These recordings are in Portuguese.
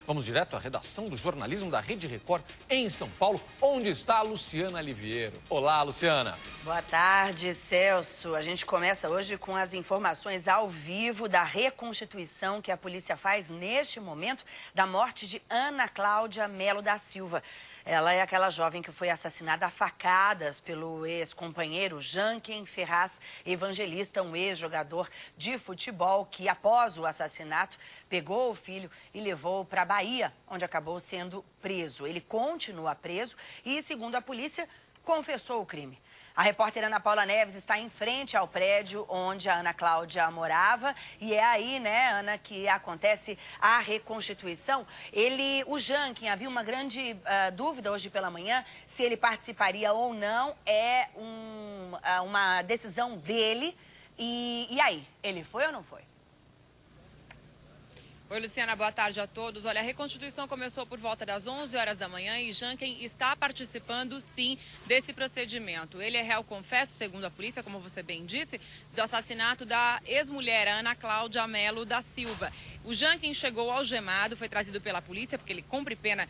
Vamos direto à redação do jornalismo da Rede Record em São Paulo, onde está a Luciana Liviero. Olá, Luciana. Boa tarde, Celso. A gente começa hoje com as informações ao vivo da reconstituição que a polícia faz neste momento da morte de Ana Cláudia Melo da Silva. Ela é aquela jovem que foi assassinada a facadas pelo ex-companheiro Janken Ferraz Evangelista, um ex-jogador de futebol que, após o assassinato, pegou o filho e levou para a Bahia, onde acabou sendo preso. Ele continua preso e, segundo a polícia, confessou o crime. A repórter Ana Paula Neves está em frente ao prédio onde a Ana Cláudia morava e é aí, né, Ana, que acontece a reconstituição. O Janken, havia uma grande dúvida hoje pela manhã se ele participaria ou não, uma decisão dele. E aí, ele foi ou não foi? Oi, Luciana, boa tarde a todos. Olha, a reconstituição começou por volta das 11 horas da manhã e Janken está participando, sim, desse procedimento. Ele é réu confesso, segundo a polícia, como você bem disse, do assassinato da ex-mulher Ana Cláudia Melo da Silva. O Janken chegou algemado, foi trazido pela polícia, porque ele cumpre pena.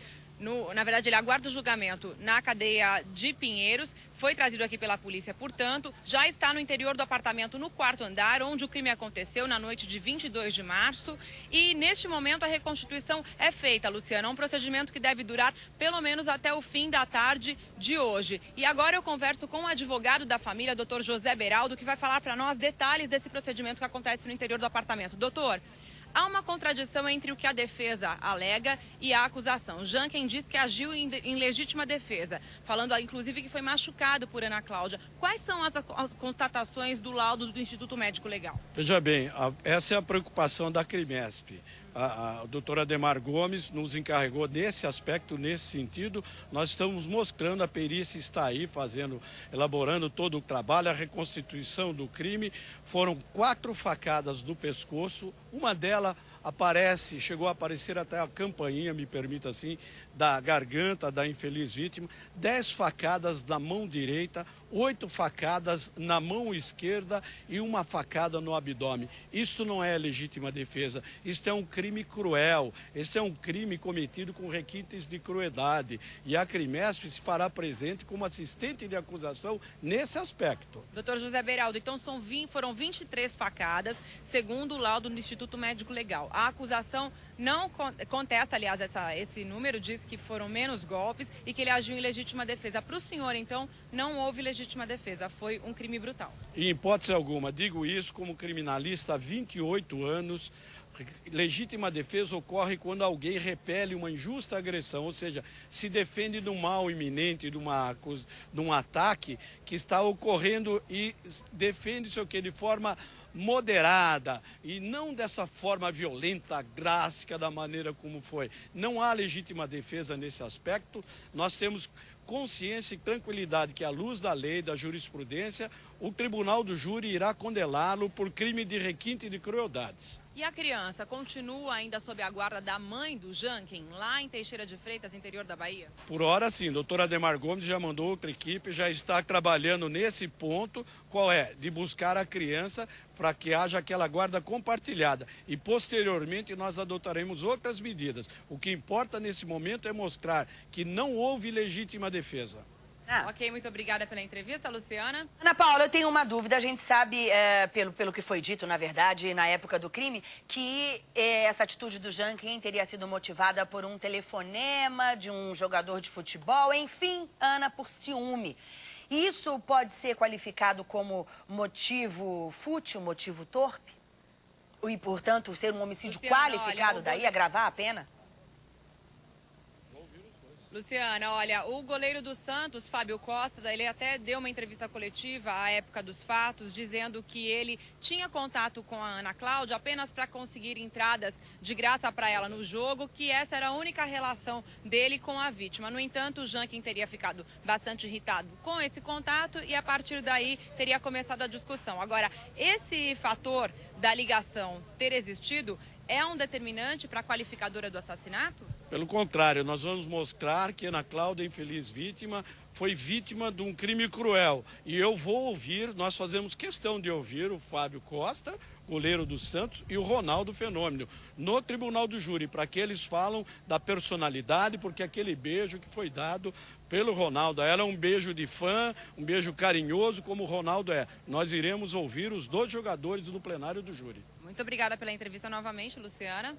Na verdade, ele aguarda o julgamento na cadeia de Pinheiros, foi trazido aqui pela polícia, portanto, já está no interior do apartamento no 4º andar, onde o crime aconteceu na noite de 22 de março. E neste momento a reconstituição é feita, Luciana, um procedimento que deve durar pelo menos até o fim da tarde de hoje. E agora eu converso com o advogado da família, doutor José Beraldo, que vai falar para nós detalhes desse procedimento que acontece no interior do apartamento. Doutor, há uma contradição entre o que a defesa alega e a acusação. Janken diz que agiu em legítima defesa, falando inclusive que foi machucado por Ana Cláudia. Quais são as constatações do laudo do Instituto Médico Legal? Veja bem, essa é a preocupação da CRIMESP. A doutora Ademar Gomes nos encarregou nesse aspecto, nesse sentido. Nós estamos mostrando, a perícia está aí elaborando todo o trabalho, a reconstituição do crime. Foram 4 facadas no pescoço, uma delas chegou a aparecer até a campainha, me permita assim, da garganta da infeliz vítima, 10 facadas na mão direita, 8 facadas na mão esquerda e uma facada no abdômen. Isto não é legítima defesa, isto é um crime cruel, este é um crime cometido com requintes de crueldade e a CRIMESP se fará presente como assistente de acusação nesse aspecto. Doutor José Beraldo, então foram 23 facadas, segundo o laudo do Instituto Médico Legal. A acusação não contesta, aliás, esse número, diz que foram menos golpes e que ele agiu em legítima defesa. Para o senhor, então, não houve legítima defesa, foi um crime brutal. Em hipótese alguma, digo isso como criminalista há 28 anos. Legítima defesa ocorre quando alguém repele uma injusta agressão, ou seja, se defende de um mal iminente, de um ataque que está ocorrendo e defende-se de forma moderada e não dessa forma violenta, drástica, da maneira como foi. Não há legítima defesa nesse aspecto. Nós temos consciência e tranquilidade que, à luz da lei, da jurisprudência, o tribunal do júri irá condená-lo por crime de requinte de crueldades. E a criança continua ainda sob a guarda da mãe do Janken, lá em Teixeira de Freitas, interior da Bahia? Por hora, sim. Doutora Ademar Gomes já mandou outra equipe, já está trabalhando nesse ponto, qual é? De buscar a criança para que haja aquela guarda compartilhada. E, posteriormente, nós adotaremos outras medidas. O que importa nesse momento é mostrar que não houve legítima defesa. Ok, muito obrigada pela entrevista, Luciana. Ana Paula, eu tenho uma dúvida. A gente sabe, pelo que foi dito, na verdade, na época do crime, que essa atitude do Janken teria sido motivada por um telefonema de um jogador de futebol, enfim, Ana, por ciúme. Isso pode ser qualificado como motivo fútil, motivo torpe? E, portanto, ser um homicídio qualificado, daí agravar a pena? Luciana, olha, o goleiro do Santos, Fábio Costa, ele até deu uma entrevista coletiva à época dos fatos, dizendo que ele tinha contato com a Ana Cláudia apenas para conseguir entradas de graça para ela no jogo, que essa era a única relação dele com a vítima. No entanto, o Janken teria ficado bastante irritado com esse contato e a partir daí teria começado a discussão. Agora, esse fator da ligação ter existido é um determinante para a qualificadora do assassinato? Pelo contrário, nós vamos mostrar que Ana Cláudia, infeliz vítima, foi vítima de um crime cruel. E eu vou ouvir, nós fazemos questão de ouvir o Fábio Costa, goleiro do Santos, e o Ronaldo Fenômeno, no tribunal do júri, para que eles falam da personalidade, porque aquele beijo que foi dado pelo Ronaldo era um beijo de fã, um beijo carinhoso, como o Ronaldo é. Nós iremos ouvir os dois jogadores no plenário do júri. Muito obrigada pela entrevista novamente, Luciana.